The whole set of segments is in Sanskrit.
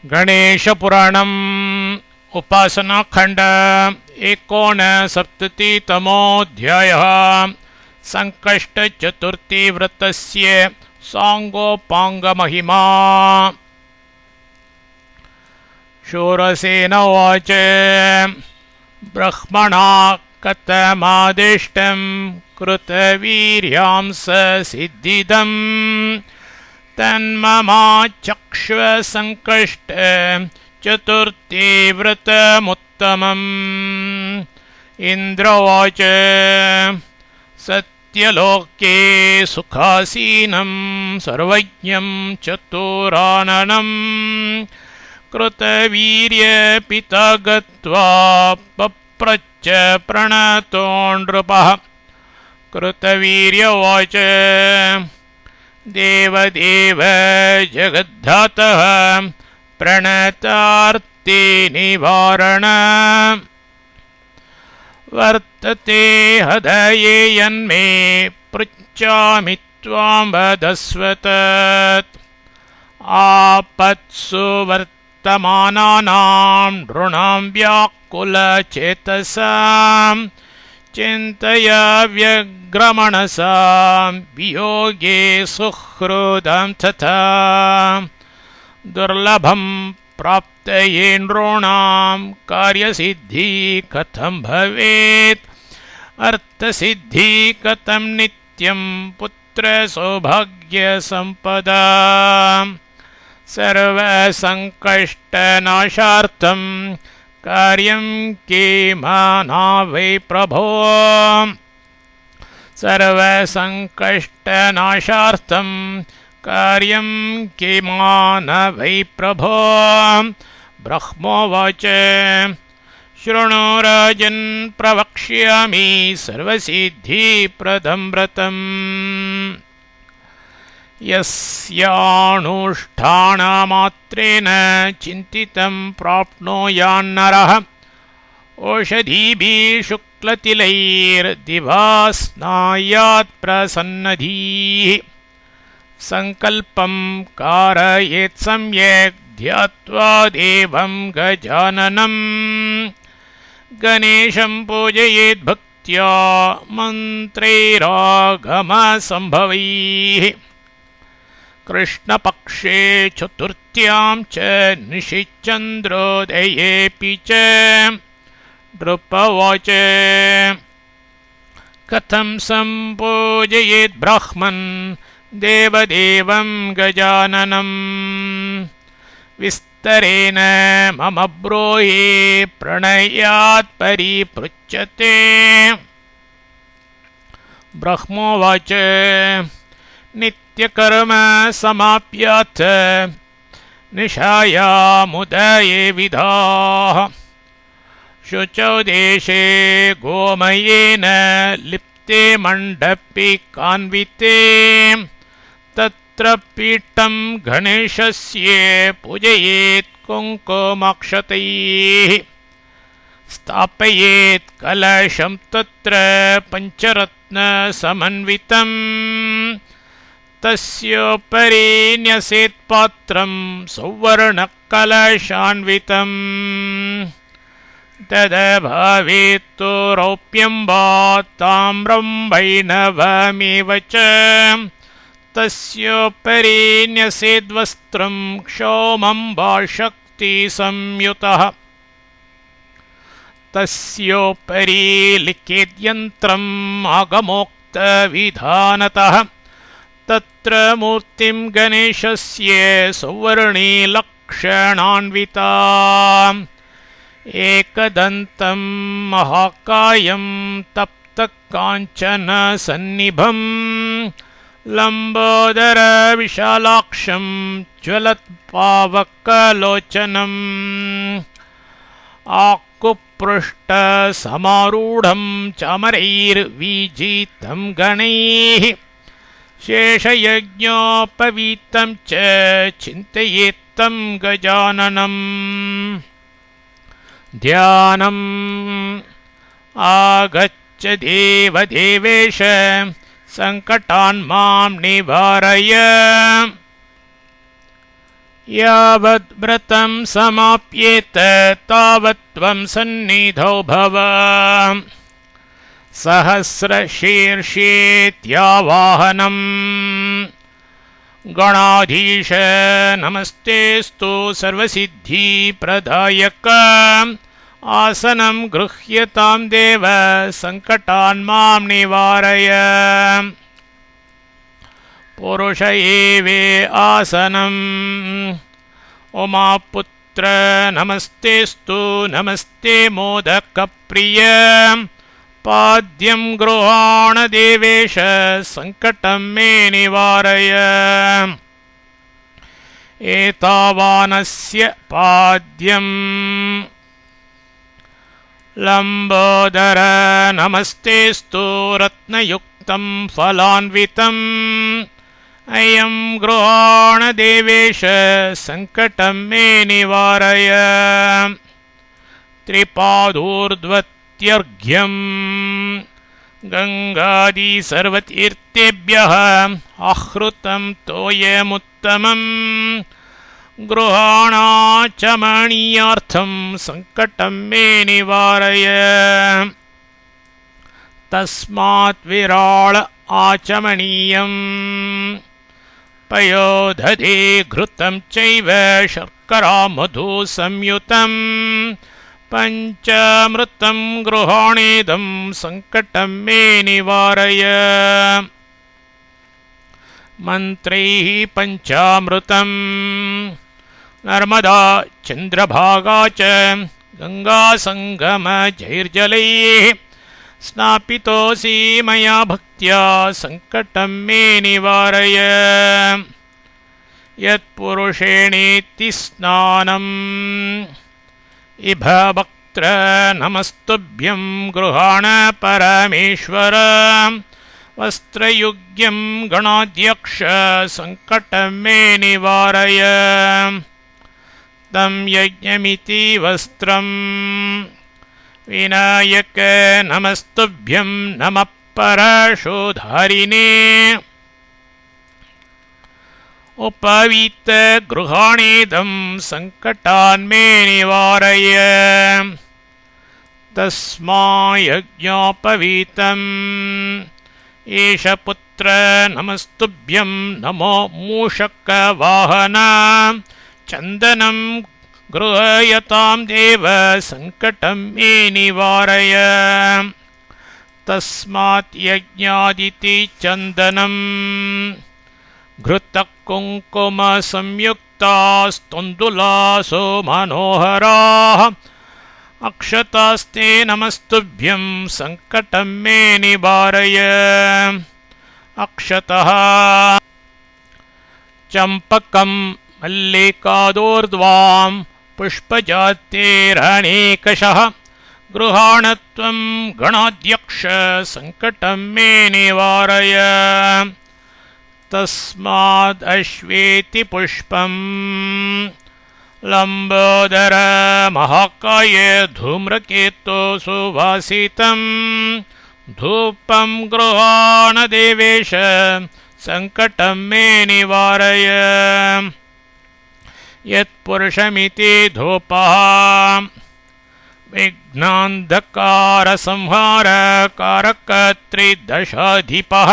गणेशपुराणम् उपासनाखण्ड 69तमोऽध्यायः। संकष्टचतुर्थीव्रतस्य साङ्गोपाङ्गमहिमा। शूरसेन उवाच ब्रह्मणा कथमादिष्टं कृतवीर्यांस सिद्धिदम् तन्ममाचक्ष्व संकष्ट चतुर्थी व्रतमुत्तमम्। इन्द्रोवाच सत्यलोके सुखासीनं सर्वज्ञं चतुराननं कृतवीर्यपिता गत्वा पप्रच्छ प्रणतो नृपः। कृतवीर्योवाच देवदेव जगद्धातः प्रणतार्ति निवारण वर्तते हृदये यन्मे पृच्छामि त्वां वदस्व तत्। आपत्सु वर्तमानानां नृणां व्याकुलचेतसां चिन्तया व्यग्रमनसां वियोगे सुहृदं तथा। दुर्लभं प्राप्तये नृणां कार्यसिद्धि कथं भवेत् अर्थसिद्धि कथं नित्यं पुत्रसौभाग्यसम्पदा। सर्वसङ्कष्टनाशार्थं कार्यं किमाना वै प्रभो। सर्वसङ्कष्टनाशार्थं कार्यं किमान वै प्रभो। ब्रह्मोवाच शृणु राजन् प्रवक्ष्यामि सर्वसिद्धिप्रदं व्रतम्। यस्यानुष्ठानमात्रेण चिन्तितं प्राप्नुयान्नरः ओषधीभिः शुक्लतिलैर्दिवा स्नायात् प्रसन्नधीः। संकल्पं कारयेत् सम्यक् ध्यात्वा देवं गजाननं गणेशं पूजयेत् भक्त्या मन्त्रैरागमसम्भवैः। कृष्णपक्षे चतुर्थ्यां च निशिचन्द्रोदयेऽपि च। नृपवाच कथं सम्पूजयेत् ब्राह्मन् देवदेवं गजाननं विस्तरेण मम ब्रूहि प्रणयात् परिपृच्छते। ब्रह्मोवाच नित्यकर्म समाप्याथ निशायामुदये विधाः शुचौ देशे गोमयेन लिप्ते मण्डपे कान्विते तत्र पीठं गणेशस्य पूजयेत् कुङ्कुमाक्षतैः स्थापयेत् कलशं तत्र पञ्चरत्नसमन्वितम् तस्योपरि न्यसेत् पात्रं सौवर्णकलशान्वितम् तदभावेत्तु रौप्यं वा ताम्रं वैणवमेव च तस्योपरि न्यसेद्वस्त्रं क्षौमं वा शक्तिसंयुतः तस्योपरि लिखेद्यन्त्रम् आगमोक्तविधानतः तत्र मूर्तिं गणेशस्य सौवर्णीलक्षणान्विता एकदन्तं महाकायं तप्तकाञ्चनसन्निभं लम्बोदरविशालाक्षं ज्वलत्पावकलोचनम् आकुपृष्ठसमारूढं चामरैर्विजितं गणैः शेषयज्ञोपवीतं च चिन्तयेत्तं गजाननम्। ध्यानम् आगच्छ देवदेवेश संकटान् मां निवारय। यावद्व्रतं समाप्येत तावत्त्वं सन्निधौ भव सहस्रशीर्षेत्यावाहनम् गणाधीश नमस्तेस्तु सर्वसिद्धिप्रदायक आसनं गृह्यतां देव सङ्कटान् मां निवारय पुरुष एवे आसनम् उमापुत्र नमस्तेस्तु नमस्ते मोदकप्रिय पाद्यं गृहाण देवेश सङ्कटं मे निवारय एतावानस्य पाद्यम् लम्बोदर नमस्तेस्तु रत्नयुक्तं फलान्वितम् अयं गृहाण देवेश सङ्कटं मे निवारय त्रिपादोर्ध्वत्यर्घ्यम् गङ्गादि सर्वतीर्थेभ्यः आहृतं तोयमुत्तमम् गृहाणाचमनीयार्थं सङ्कटं मे निवारय तस्मात् विराळ आचमनीयम् पयोदधे घृतं चैव शर्करा मधु संयुतम् पञ्चामृतं गृहाणेदं सङ्कटं मे निवारय मन्त्रैः पञ्चामृतम् नर्मदा चन्द्रभागा च गङ्गासङ्गमजैर्जलैः स्नापितोऽसि मया भक्त्या सङ्कटं मे निवारय यत्पुरुषेणेति स्नानम् इभवक्त्र नमस्तुभ्यं गृहाण परमेश्वर वस्त्रयुग्यं गणाध्यक्ष सङ्कटं मे निवारय तं यज्ञमिति वस्त्रम् विनायक नमस्तुभ्यं नमः परशोधारिणे उपवीत गृहाणेदं सङ्कटान् मे निवारय तस्मायज्ञोपवीतम् एष पुत्र नमस्तुभ्यं नमो मूषकवाहन चन्दनं गृह्यतां देव सङ्कटं मे निवारय तस्मात् यज्ञादिति चन्दनम् घृतः कुङ्कुमसंयुक्तास्तुन्दुलासो मनोहराः अक्षतास्ते नमस्तुभ्यं सङ्कटं मे निवारय अक्षतः चम्पकं मल्लिकादोर्ध्वां पुष्पजातेरनेकशः गृहाणत्वं गणाध्यक्ष सङ्कटं मे निवारय तस्मादश्वेति पुष्पम् लम्बोदर महाकाय धूम्रकेतो सुवासितं धूपं गृहाण देवेश सङ्कटं मे निवारय यत्पुरुषमिति धूपः विघ्नान्धकारसंहारकारकत्रिदशाधिपः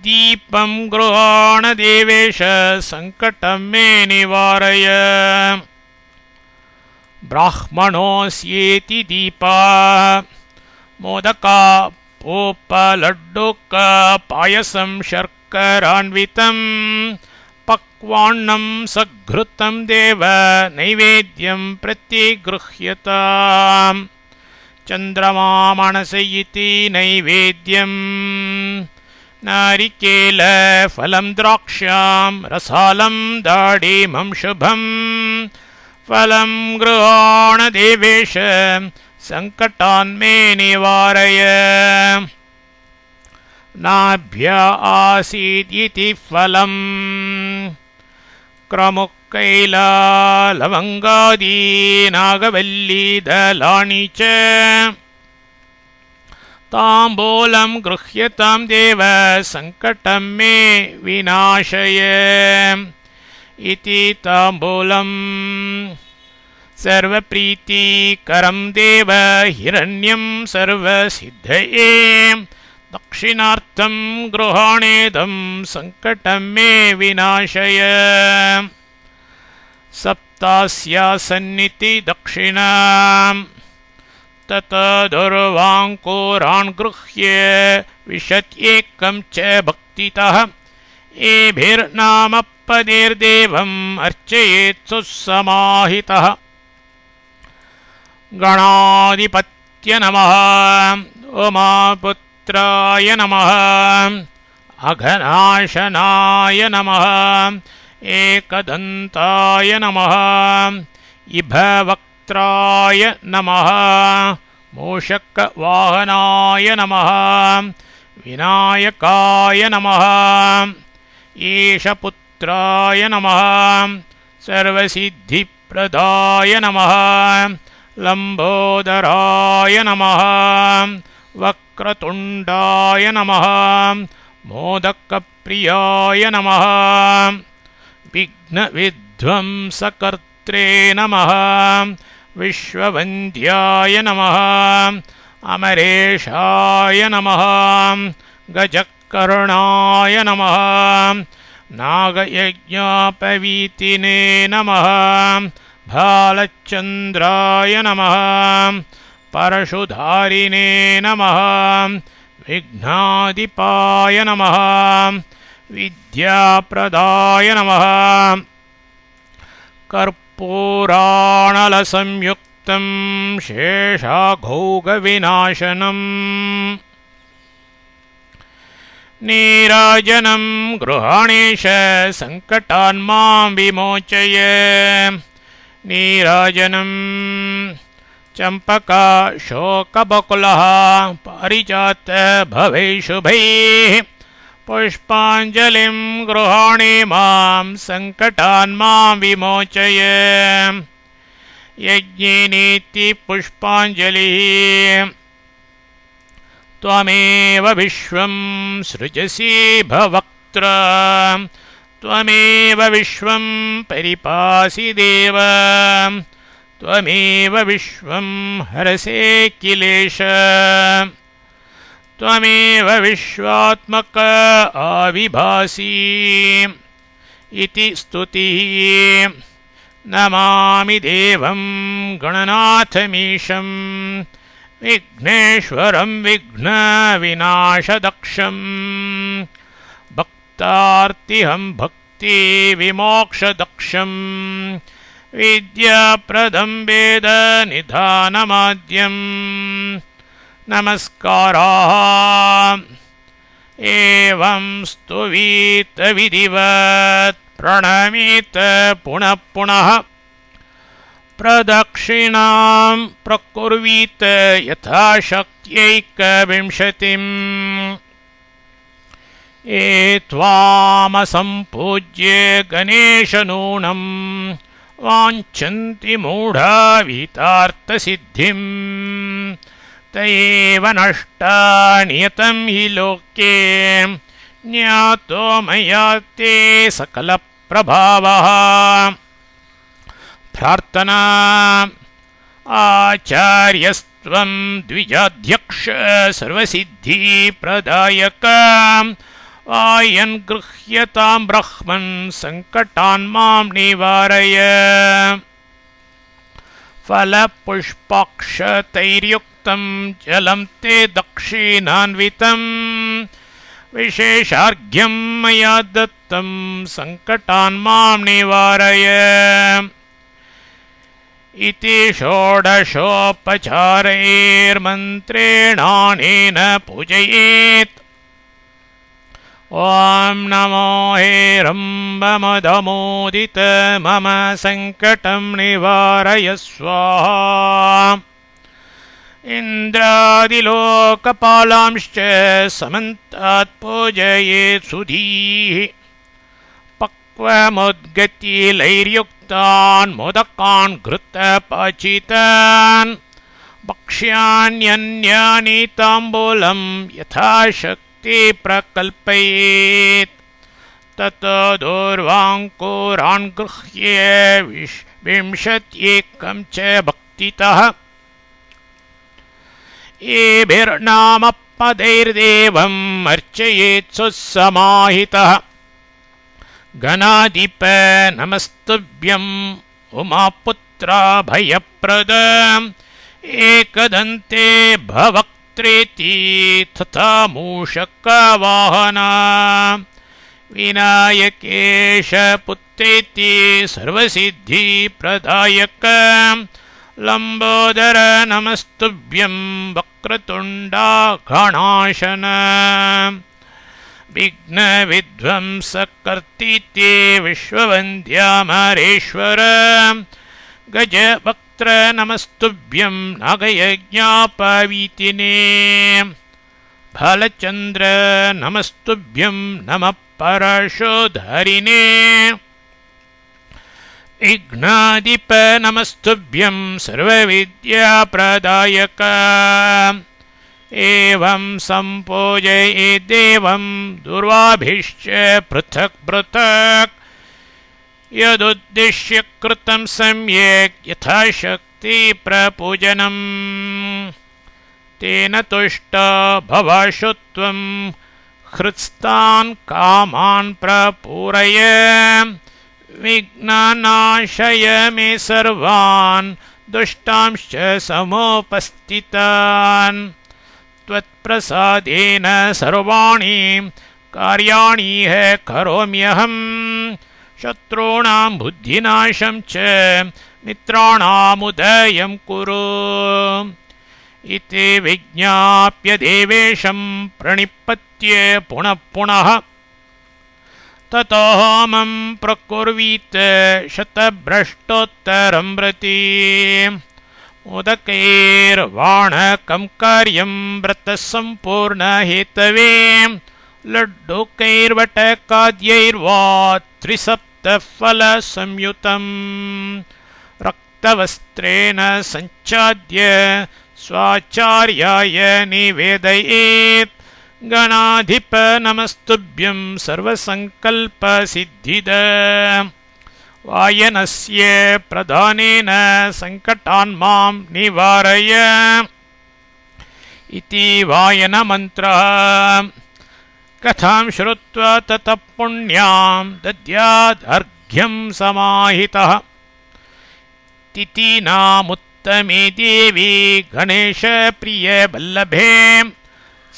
दीपं गृहाण देवेश सङ्कटं मे निवारय ब्राह्मणोऽस्येति दीपा मोदका पोपलड्डुक पायसं शर्करान्वितं पक्वान्नं सघृतं देव नैवेद्यं प्रतिगृह्यताम् चन्द्रमा मनस इति नैवेद्यम् नारिकेलफलं द्राक्ष्यां रसालं दाडिमं शुभम् फलं गृहाण देवेश सङ्कटान् मे निवारय नाभ्य आसीदिति फलम् क्रमुक्कैला लवङ्गादि नागवल्लीदलानि च ताम्बूलं गृह्यतां देव सङ्कटं मे विनाशय इति ताम्बूलम् सर्वप्रीतिकरं देव हिरण्यं सर्वसिद्धये दक्षिणार्थं गृहाणेदं सङ्कटं मे विनाशय सप्तास्यासन्निति दक्षिणाम् ततः दुर्वाङ्कुरान् गृह्य विशत्येकं च भक्तितः एभिर्नामपदेर्देवम् अर्चयेत् सुसमाहितः गणाधिपत्य नमः उमापुत्राय नमः अघनाशनाय नमः एकदन्ताय नमः इभवक्त्राय नमः मूषकवाहनाय नमः विनायकाय नमः ईशपुत्राय नमः सर्वसिद्धिप्रदाय नमः लम्बोदराय नमः वक्रतुण्डाय नमः मोदकप्रियाय नमः विघ्नविध्वंसकर्त्रे नमः विश्ववन्द्याय नमः अमरेशाय नमः गजकर्णाय नमः नागयज्ञापवीतिने नमः भालचन्द्राय नमः परशुधारिणे नमः विघ्नाधिपाय नमः विद्याप्रदाय नमः कर्पूराणलसंयुक्तं शेषाघौगविनाशनम् नीराजनं गृहाणेश सङ्कटान् मां विमोचय नीराजनं चम्पका शोकबकुलः पारिजात भवे शुभैः पुष्पाञ्जलिं गृहाणि मां सङ्कटान् मां विमोचय यज्ञेनेति पुष्पाञ्जलिः त्वमेव विश्वं सृजसि भवक्त्र त्वमेव विश्वं परिपासि देव त्वमेव विश्वं हरसे किलेश त्वमेव विश्वात्मक आविभासि इति स्तुतिः नमामि देवं गणनाथमीशं विघ्नेश्वरं विघ्नविनाशदक्षं भक्तार्तिहं भक्तिविमोक्षदक्षं विद्याप्रदं वेदनिधानमाद्यं नमस्काराः एवं स्तुवीत विधिवत् प्रणमीत पुनः पुनः प्रदक्षिणां प्रकुर्वीत यथाशक्त्यैकविंशतिम् ये त्वामसम्पूज्य गणेशनूनं वाञ्छन्ति मूढा विहितार्थसिद्धिं तयैव नष्टा नियतं हि लोके ज्ञातो मया ते सकलप्रभावः प्रार्थना आचार्यस्त्वं द्विजाध्यक्ष सर्वसिद्धिप्रदायक आयन् गृह्यतां ब्रह्मन् सङ्कटान् मां निवारय फलपुष्पाक्षतैर्युक्तं जलं ते दक्षिणान्वितं विशेषार्घ्यं मया दत्तं सङ्कटान् मां निवारय इति षोडशोपचारैर्मन्त्रेणानेन पूजयेत् ॐ नमो हेरम्बमदमोदित मम सङ्कटं निवारय स्वाहा इन्द्रादिलोकपालांश्च समन्तात् पूजयेत् सुधीः पक्वमुद्गतिलैर्युक्तान् मोदकान् घृतपाचितान् भक्ष्यान्यन्यानि ताम्बूलं यथाशक्ति प्रकल्पयेत् ततो दूर्वाङ्कुरान् गृह्य विंशत्येकं च भक्तितः एभिर्नामपदैर्देवम् अर्चयेत् सुसमाहितः गणाधिप नमस्तुभ्यम् उमापुत्राभयप्रद एकदन्ते भवक्त्रेति तथा मूषकवाहना विनायकेश पुत्रेति सर्वसिद्धिप्रदायक लम्बोदर नमस्तुभ्यं वक्रतुण्डा घणाशन विघ्नविध्वंसकर्तीति विश्ववन्द्यामरेश्वर गजवक्त्र नमस्तुभ्यं नागयज्ञापवीतिने फलचन्द्र नमस्तुभ्यं नमः परशोधरिणे विघ्नाधिप नमस्तुभ्यं सर्वविद्याप्रदायक एवं सम्पूजये देवं दुर्वाभिश्च पृथक् पृथक् यदुद्दिश्य कृतं सम्यक् यथाशक्ति प्रपूजनम् तेन तुष्ट भवाशु त्वं हृत्स्थान् कामान् प्रपूरय विघ्ननाशय मे सर्वान् दुष्टांश्च समुपस्थितान् त्वत्प्रसादेन सर्वाणि कार्याणि करोम्यहम् शत्रूणां बुद्धिनाशं च मित्राणामुदयं कुरु इति विज्ञाप्य देवेशं प्रणिपत्य पुनः पुनः ततो होमं प्रकुर्वीत शतभ्रष्टोत्तरं प्रति मोदकैर्वाणकं कार्यं व्रतसम्पूर्णहेतवे लड्डुकैर्वटकाद्यैर्वा त्रिसप्तफलसंयुतं रक्तवस्त्रेण सञ्चाद्य स्वाचार्याय निवेदयेत् गणाधिप नमस्तुभ्यं सर्वसङ्कल्पसिद्धिद वायनस्य प्रदानेन सङ्कटान् मां निवारय इति वायनमन्त्रः कथां श्रुत्वा ततः पुण्यां दद्यादर्घ्यं समाहितः तिथीनामुत्तमे देवी गणेशप्रियवल्लभे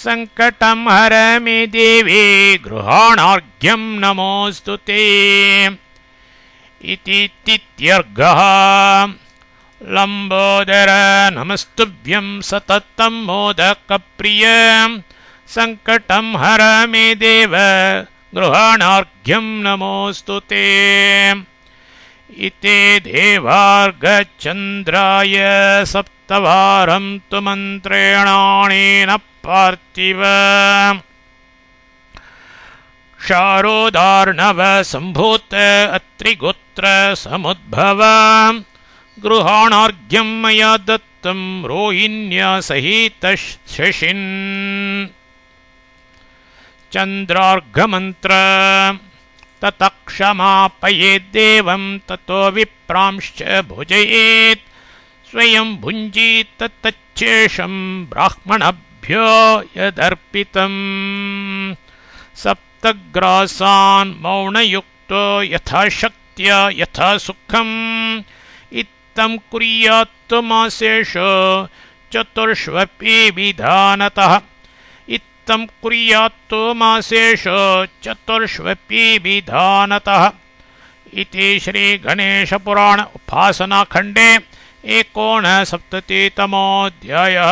सङ्कटं हर मे देवी गृहाणार्घ्यं नमोऽस्तु ते इति तित्यर्घः लम्बोदर नमस्तुभ्यं सततं मोदकप्रिय सङ्कटं हर मे देव गृहाणार्घ्यं नमोऽस्तु ते इति देवार्घचन्द्राय सप्तवारं तु मन्त्रेणानेन पार्थिव शारोदार्णव सम्भूत अत्रिगोत्र समुद्भव गृहाणार्घ्यं मया दत्तं रोहिण्या सहित शशिन् चन्द्रार्घमन्त्र ततः क्षमापयेद्देवं ततो विप्रांश्च भोजयेत् स्वयं भुञ्जीत तच्चेषं ब्राह्मणभ्यो यदर्पितम् सप्तग्रासान् मौनयुक्तो यथाशक्त्या यथा सुखम् इत्थं कुर्यात् मासेषु चतुर्ष्वपि विधानतः इत्थं कुर्यात् मासेषु चतुर्ष्वपि विधानतः इति श्रीगणेशपुराण उपासनाखण्डे 59तमोऽध्यायः।